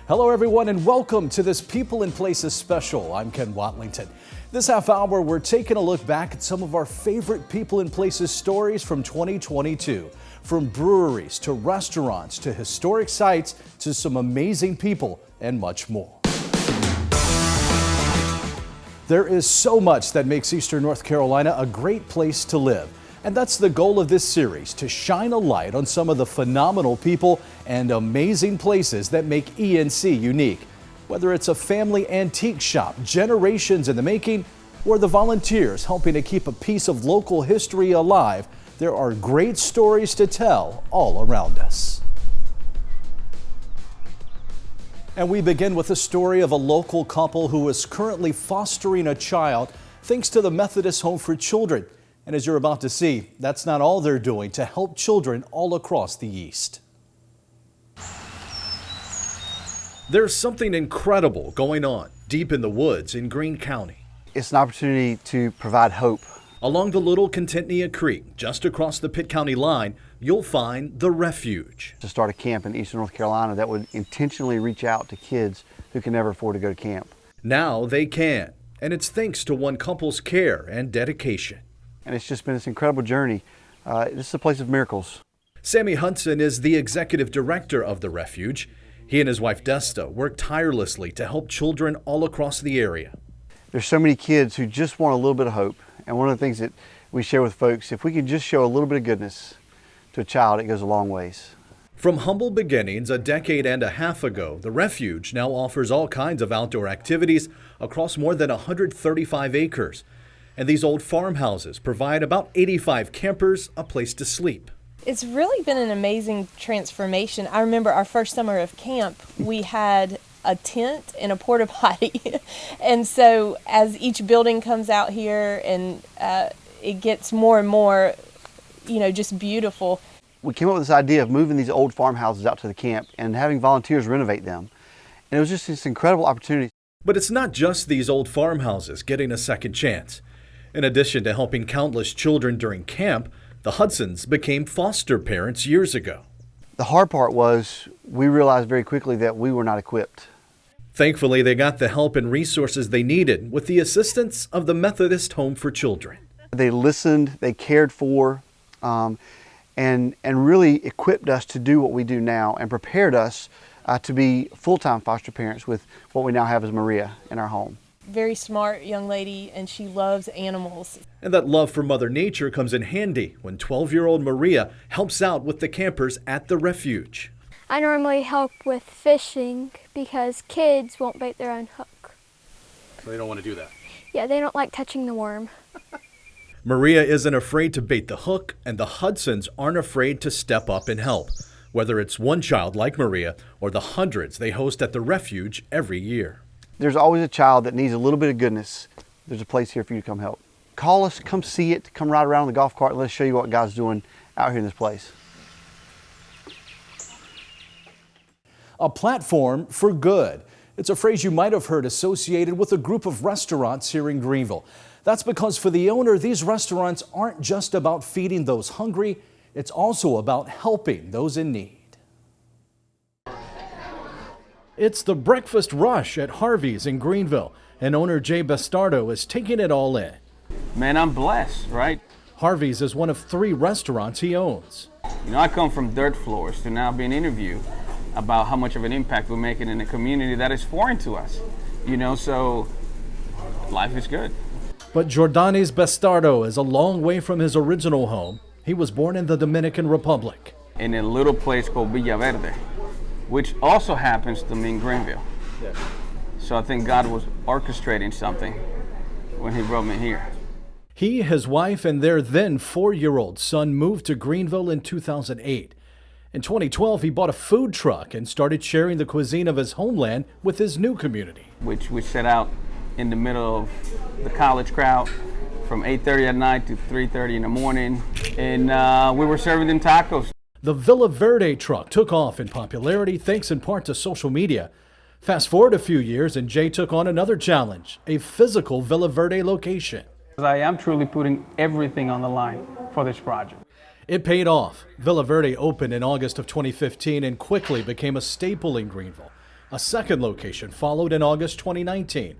Hello everyone and welcome to this People and Places special. I'm Ken Watlington. This half hour we're taking a look back at some of our favorite People and Places stories from 2022. From breweries to restaurants to historic sites to some amazing people and much more. There is so much that makes Eastern North Carolina a great place to live. And that's the goal of this series, to shine a light on some of the phenomenal people and amazing places that make ENC unique. Whether it's a family antique shop, generations in the making, or the volunteers helping to keep a piece of local history alive, there are great stories to tell all around us. And we begin with the story of a local couple who is currently fostering a child thanks to the Methodist Home for Children. And as you're about to see, that's not all they're doing to help children all across the East. There's something incredible going on deep in the woods in Greene County. It's an opportunity to provide hope. Along the Little Contentnea Creek, just across the Pitt County line, you'll find The Refuge. To start a camp in Eastern North Carolina that would intentionally reach out to kids who can never afford to go to camp. Now they can, and it's thanks to one couple's care and dedication. And it's just been this incredible journey. This is a place of miracles. Sammy Hudson is the executive director of The Refuge. He and his wife Desta work tirelessly to help children all across the area. There's so many kids who just want a little bit of hope. And one of the things that we share with folks, if we can just show a little bit of goodness to a child, it goes a long ways. From humble beginnings a decade and a half ago, The Refuge now offers all kinds of outdoor activities across more than 135 acres. And these old farmhouses provide about 85 campers a place to sleep. It's really been an amazing transformation. I remember our first summer of camp, we had a tent and a porta potty. And so as each building comes out here and it gets more and more, just beautiful. We came up with this idea of moving these old farmhouses out to the camp and having volunteers renovate them. And it was just this incredible opportunity. But it's not just these old farmhouses getting a second chance. In addition to helping countless children during camp, the Hudsons became foster parents years ago. The hard part was we realized very quickly that we were not equipped. Thankfully, they got the help and resources they needed with the assistance of the Methodist Home for Children. They listened, they cared for, and really equipped us to do what we do now and prepared us to be full-time foster parents with what we now have as Maria in our home. Very smart young lady, and she loves animals. And that love for Mother Nature comes in handy when 12-year-old Maria helps out with the campers at The Refuge. I normally help with fishing because kids won't bait their own hook. So they don't want to do that? Yeah, they don't like touching the worm. Maria isn't afraid to bait the hook, and the Hudsons aren't afraid to step up and help, whether it's one child like Maria or the hundreds they host at The Refuge every year. There's always a child that needs a little bit of goodness. There's a place here for you to come help. Call us, come see it, come ride around the golf cart, and let's show you what God's doing out here in this place. A platform for good. It's a phrase you might have heard associated with a group of restaurants here in Greenville. That's because for the owner, these restaurants aren't just about feeding those hungry, it's also about helping those in need. It's the breakfast rush at Harvey's in Greenville, and owner Jay Bastardo is taking it all in. Man, I'm blessed, right? Harvey's is one of 3 restaurants he owns. I come from dirt floors to now being interviewed about how much of an impact we're making in a community that is foreign to us. So life is good. But Jordanes Bastardo is a long way from his original home. He was born in the Dominican Republic. In a little place called Villaverde, which also happens to mean Greenville. Yes. So I think God was orchestrating something when he brought me here. He, his wife, and their then 4-year-old son moved to Greenville in 2008. In 2012, he bought a food truck and started sharing the cuisine of his homeland with his new community. Which we set out in the middle of the college crowd from 8:30 at night to 3:30 in the morning, and we were serving them tacos. The Villa Verde truck took off in popularity thanks in part to social media. Fast forward a few years and Jay took on another challenge, a physical Villa Verde location. I am truly putting everything on the line for this project. It paid off. Villa Verde opened in August of 2015 and quickly became a staple in Greenville. A second location followed in August 2019.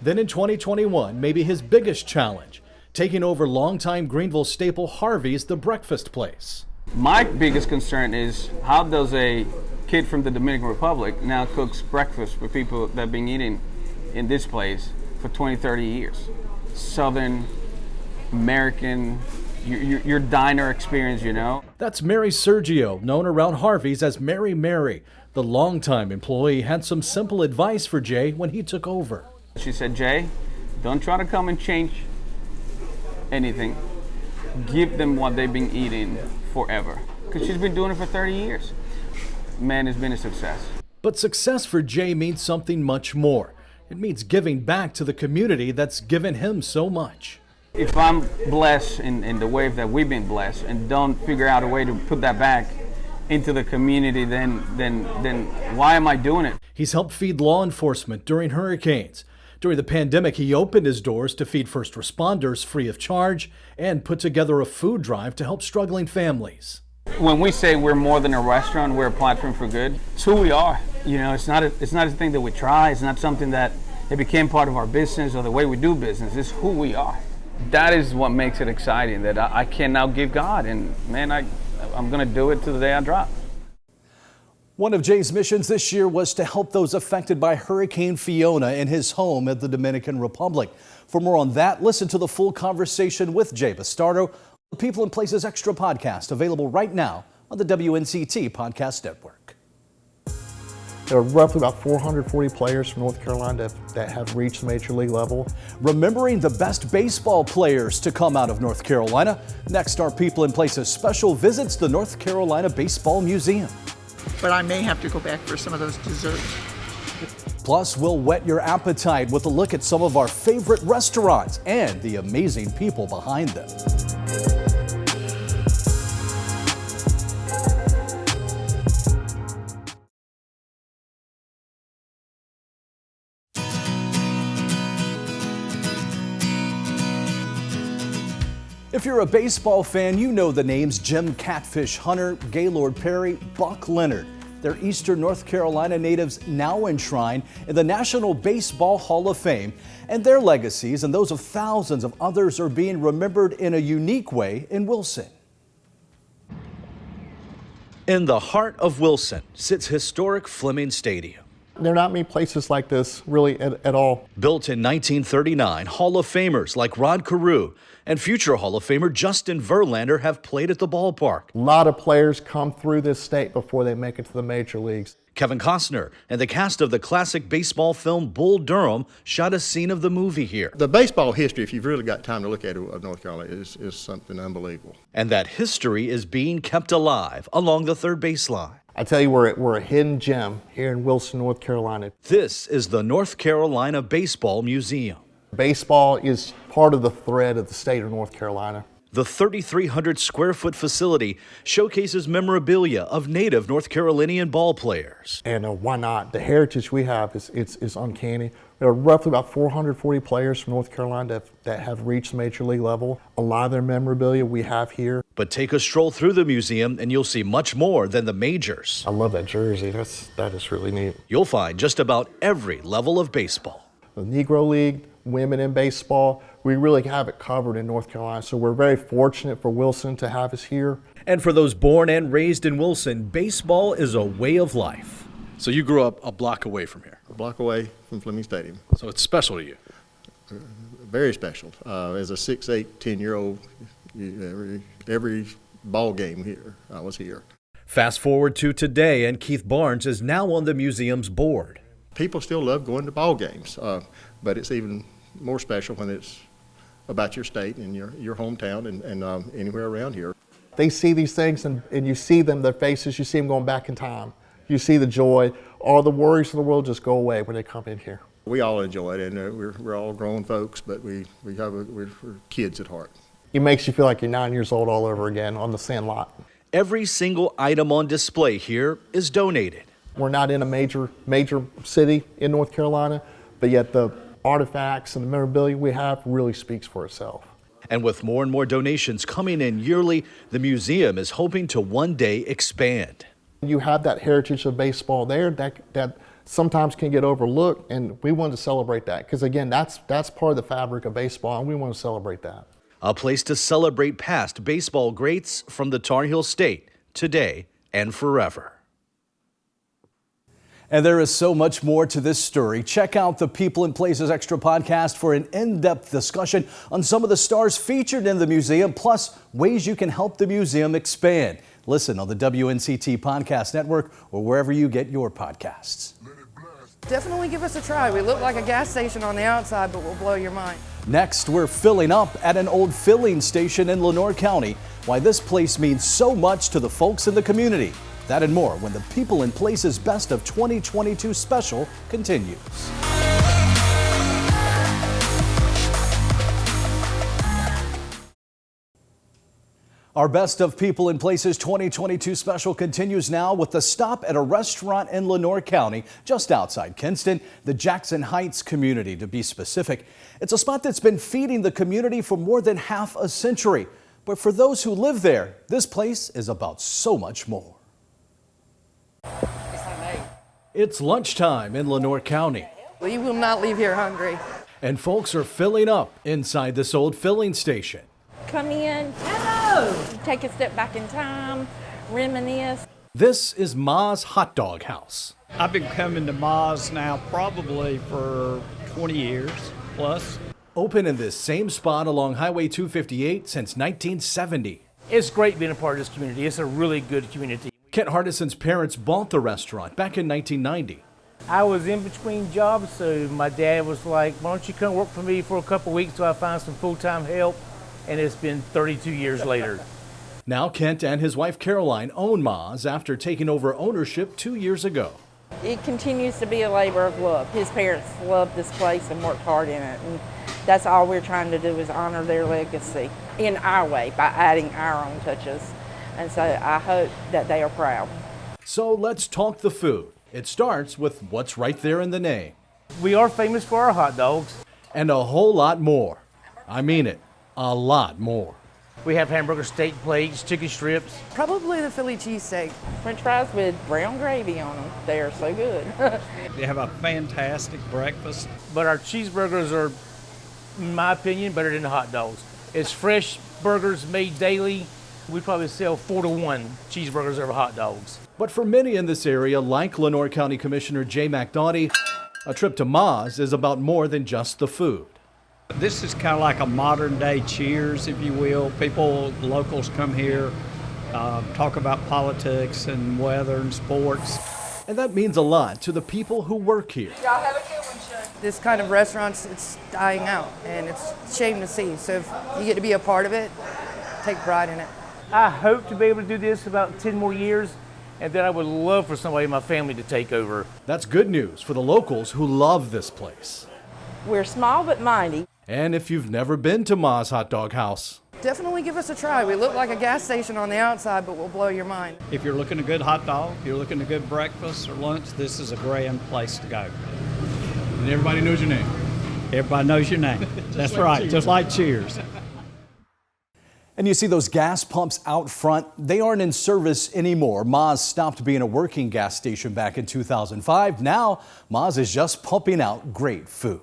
Then in 2021, maybe his biggest challenge, taking over longtime Greenville staple Harvey's The Breakfast Place. My biggest concern is how does a kid from the Dominican Republic now cooks breakfast for people that have been eating in this place for 20, 30 years? Southern American, your diner experience, you know? That's Mary Sergio, known around Harvey's as Mary Mary. The longtime employee had some simple advice for Jay when he took over. She said, Jay, don't try to come and change anything. Give them what they've been eating forever. Because she's been doing it for 30 years. Man, it's been a success. But success for Jay means something much more. It means giving back to the community that's given him so much. If I'm blessed in the way that we've been blessed and don't figure out a way to put that back into the community, then why am I doing it? He's helped feed law enforcement during hurricanes. During the pandemic, he opened his doors to feed first responders free of charge and put together a food drive to help struggling families. When we say we're more than a restaurant, we're a platform for good, it's who we are. You know, it's not a thing that we try. It's not something that it became part of our business or the way we do business. It's who we are. That is what makes it exciting, that I can now give God. And man, I'm going to do it to the day I drop. One of Jay's missions this year was to help those affected by Hurricane Fiona in his home at the Dominican Republic. For more on that, listen to the full conversation with Jay Bastardo, the People and Places Extra podcast, available right now on the WNCT Podcast Network. There are roughly about 440 players from North Carolina that have reached major league level. Remembering the best baseball players to come out of North Carolina. Next, our People and Places special visits the North Carolina Baseball Museum. But I may have to go back for some of those desserts. Plus, we'll whet your appetite with a look at some of our favorite restaurants and the amazing people behind them. If you're a baseball fan, you know the names Jim Catfish Hunter, Gaylord Perry, Buck Leonard. They're Eastern North Carolina natives now enshrined in the National Baseball Hall of Fame, and their legacies and those of thousands of others are being remembered in a unique way in Wilson. In the heart of Wilson sits historic Fleming Stadium. There are not many places like this really at all. Built in 1939, Hall of Famers like Rod Carew and future Hall of Famer Justin Verlander have played at the ballpark. A lot of players come through this state before they make it to the major leagues. Kevin Costner and the cast of the classic baseball film Bull Durham shot a scene of the movie here. The baseball history, if you've really got time to look at it, of North Carolina is something unbelievable. And that history is being kept alive along the third baseline. I tell you, we're a hidden gem here in Wilson, North Carolina. This is the North Carolina Baseball Museum. Baseball is part of the thread of the state of North Carolina. The 3,300 square foot facility showcases memorabilia of native North Carolinian ball players. And why not? The heritage we have is uncanny. There are roughly about 440 players from North Carolina that have reached major league level. A lot of their memorabilia we have here. But take a stroll through the museum and you'll see much more than the majors. I love that jersey. That is really neat. You'll find just about every level of baseball. The Negro League, women in baseball, we really have it covered in North Carolina. So we're very fortunate for Wilson to have us here. And for those born and raised in Wilson, baseball is a way of life. So you grew up a block away from here? A block away from Fleming Stadium. So it's special to you? Very special. As a 6'8", 10-year-old, every ball game here, I was here. Fast forward to today, and Keith Barnes is now on the museum's board. People still love going to ball games, but it's even more special when it's about your state and your hometown and anywhere around here. They see these things and you see them, their faces, you see them going back in time. You see the joy. All the worries of the world just go away when they come in here. We all enjoy it, and we're all grown folks, but we're kids at heart. It makes you feel like you're 9 years old all over again on the sand lot. Every single item on display here is donated. We're not in a major city in North Carolina, but yet the artifacts and the memorabilia we have really speaks for itself. And with more and more donations coming in yearly, the museum is hoping to one day expand. You have that heritage of baseball there, that sometimes can get overlooked, and we wanted to celebrate that because, again, that's part of the fabric of baseball, and we want to celebrate that. A place to celebrate past baseball greats from the Tar Heel State, today and forever. And there is so much more to this story. Check out the People and Places Extra podcast for an in-depth discussion on some of the stars featured in the museum, plus ways you can help the museum expand. Listen on the WNCT Podcast Network or wherever you get your podcasts. Definitely give us a try. We look like a gas station on the outside, but we'll blow your mind. Next, we're filling up at an old filling station in Lenoir County. Why this place means so much to the folks in the community. That and more when the People and Places Best of 2022 special continues. Our Best of People and Places 2022 special continues now with a stop at a restaurant in Lenoir County, just outside Kinston, the Jackson Heights community to be specific. It's a spot that's been feeding the community for more than half a century. But for those who live there, this place is about so much more. It's lunchtime in Lenoir County. We will not leave here hungry. And folks are filling up inside this old filling station. Come in, hello, take a step back in time, reminisce. This is Ma's Hot Dog House. I've been coming to Ma's now probably for 20 years plus. Open in this same spot along Highway 258 since 1970. It's great being a part of this community. It's a really good community. Kent Hardison's parents bought the restaurant back in 1990. I was in between jobs, so my dad was like, why don't you come work for me for a couple weeks till I find some full-time help? And it's been 32 years later. Now Kent and his wife Caroline own Ma's after taking over ownership 2 years ago. It continues to be a labor of love. His parents loved this place and worked hard in it. And that's all we're trying to do is honor their legacy in our way by adding our own touches. And so I hope that they are proud. So let's talk the food. It starts with what's right there in the name. We are famous for our hot dogs. And a whole lot more. I mean it, a lot more. We have hamburger steak plates, chicken strips. Probably the Philly cheesesteak. French fries with brown gravy on them. They are so good. They have a fantastic breakfast. But our cheeseburgers are, in my opinion, better than the hot dogs. It's fresh burgers made daily. We probably sell 4 to 1 cheeseburgers over hot dogs. But for many in this area, like Lenoir County Commissioner Jay McDoty, a trip to Ma's is about more than just the food. This is kind of like a modern day Cheers, if you will. People, locals come here, talk about politics and weather and sports. And that means a lot to the people who work here. Y'all have a good one, Sean. This kind of restaurants, it's dying out, and it's a shame to see. So if you get to be a part of it, take pride in it. I hope to be able to do this about 10 more years, and then I would love for somebody in my family to take over. That's good news for the locals who love this place. We're small but mighty. And if you've never been to Ma's Hot Dog House, Definitely give us a try. We look like a gas station on the outside, but we'll blow your mind. If you're looking at a good hot dog, if you're looking at a good breakfast or lunch, this is a grand place to go. And everybody knows your name. Everybody knows your name. That's right, Cheers. Just like Cheers. And you see those gas pumps out front, they aren't in service anymore. Ma's stopped being a working gas station back in 2005. Now, Ma's is just pumping out great food.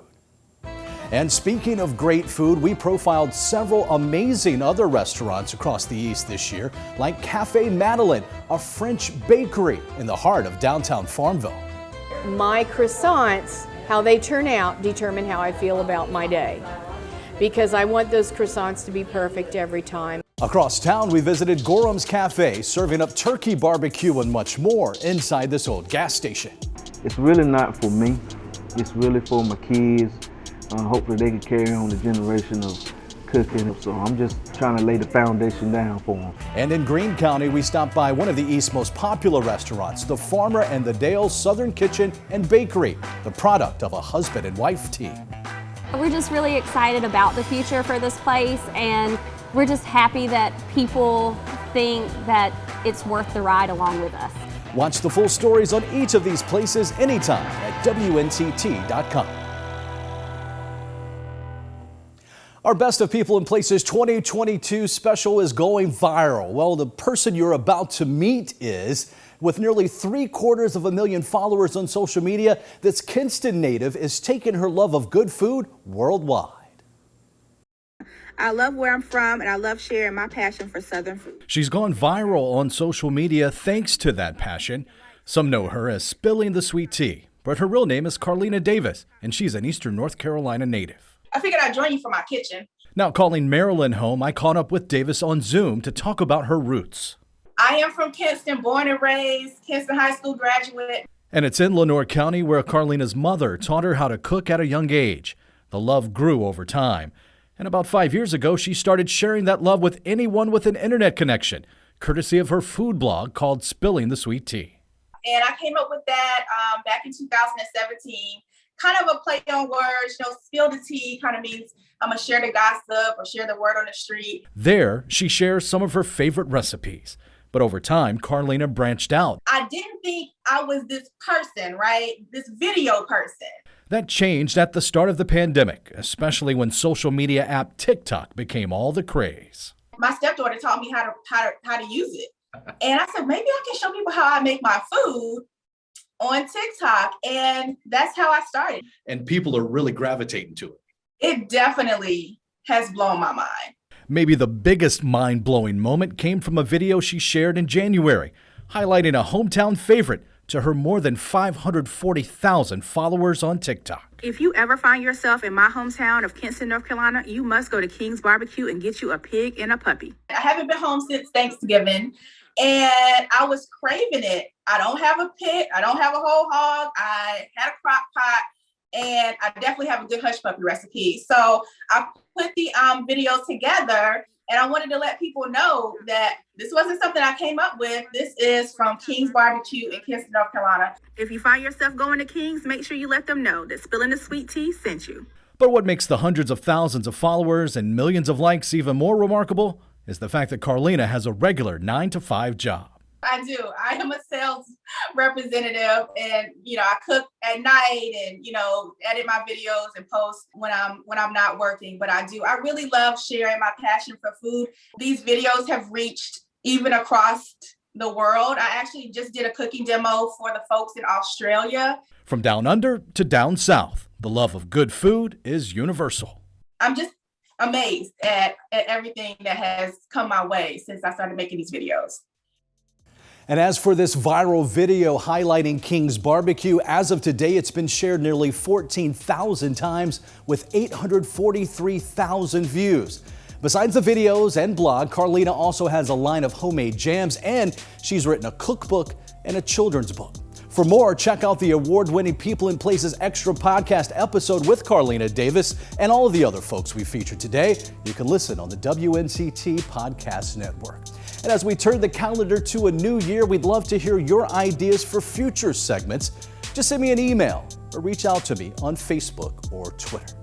And speaking of great food, we profiled several amazing other restaurants across the East this year, like Cafe Madeleine, a French bakery in the heart of downtown Farmville. My croissants, how they turn out, determine how I feel about my day, because I want those croissants to be perfect every time. Across town, we visited Gorham's Cafe, serving up turkey barbecue and much more inside this old gas station. It's really not for me. It's really for my kids. Hopefully they can carry on the generation of cooking. So I'm just trying to lay the foundation down for them. And in Greene County, we stopped by one of the East's most popular restaurants, the Farmer and the Dale Southern Kitchen and Bakery, the product of a husband and wife team. We're just really excited about the future for this place, and we're just happy that people think that it's worth the ride along with us. Watch the full stories on each of these places anytime at WNCT.com. Our Best of People and Places 2022 special is going viral. Well, the person you're about to meet is With nearly 750,000 followers on social media, this Kinston native is taking her love of good food worldwide. I love where I'm from, and I love sharing my passion for Southern food. She's gone viral on social media thanks to that passion. Some know her as Spilling the Sweet Tea, but her real name is Carlina Davis, and she's an Eastern North Carolina native. I figured I'd join you for my kitchen. Now calling Maryland home, I caught up with Davis on Zoom to talk about her roots. I am from Kinston, born and raised, Kinston High School graduate. And it's in Lenoir County where Carlina's mother taught her how to cook at a young age. The love grew over time. And about 5 years ago, she started sharing that love with anyone with an internet connection, courtesy of her food blog called Spilling the Sweet Tea. And I came up with that back in 2017, kind of a play on words. Spill the tea kind of means I'm going to share the gossip or share the word on the street. There, she shares some of her favorite recipes. But over time, Carlina branched out. I didn't think I was this person, right? This video person. That changed at the start of the pandemic, especially when social media app TikTok became all the craze. My stepdaughter taught me how to use it. And I said, maybe I can show people how I make my food on TikTok. And that's how I started. And people are really gravitating to it. It definitely has blown my mind. Maybe the biggest mind-blowing moment came from a video she shared in January, highlighting a hometown favorite to her more than 540,000 followers on TikTok. If you ever find yourself in my hometown of Kinston, North Carolina, you must go to King's Barbecue and get you a pig and a puppy. I haven't been home since Thanksgiving, and I was craving it. I don't have a pig. I don't have a whole hog. I had a crock pot, and I definitely have a good hush puppy recipe. So I put the videos together, and I wanted to let people know that this wasn't something I came up with. This is from King's Barbecue in Kinston, North Carolina. If you find yourself going to King's, make sure you let them know that Spilling the Sweet Tea sent you. But what makes the hundreds of thousands of followers and millions of likes even more remarkable is the fact that Carlina has a regular 9-to-5 job. I do. I am a sales representative, and I cook at night and edit my videos and post when I'm not working. But I really love sharing my passion for food. These videos have reached even across the world. I actually just did a cooking demo for the folks in Australia. From down under to down south, the love of good food is universal. I'm just amazed at everything that has come my way since I started making these videos. And as for this viral video highlighting King's Barbecue, as of today, it's been shared nearly 14,000 times with 843,000 views. Besides the videos and blog, Carlina also has a line of homemade jams, and she's written a cookbook and a children's book. For more, check out the award-winning People and Places Extra podcast episode with Carlina Davis and all of the other folks we featured today. You can listen on the WNCT Podcast Network. And as we turn the calendar to a new year, we'd love to hear your ideas for future segments. Just send me an email or reach out to me on Facebook or Twitter.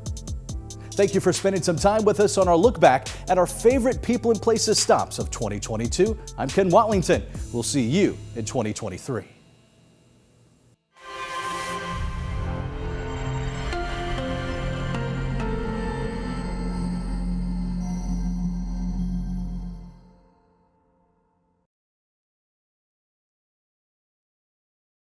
Thank you for spending some time with us on our look back at our favorite People and Places stops of 2022. I'm Ken Watlington. We'll see you in 2023.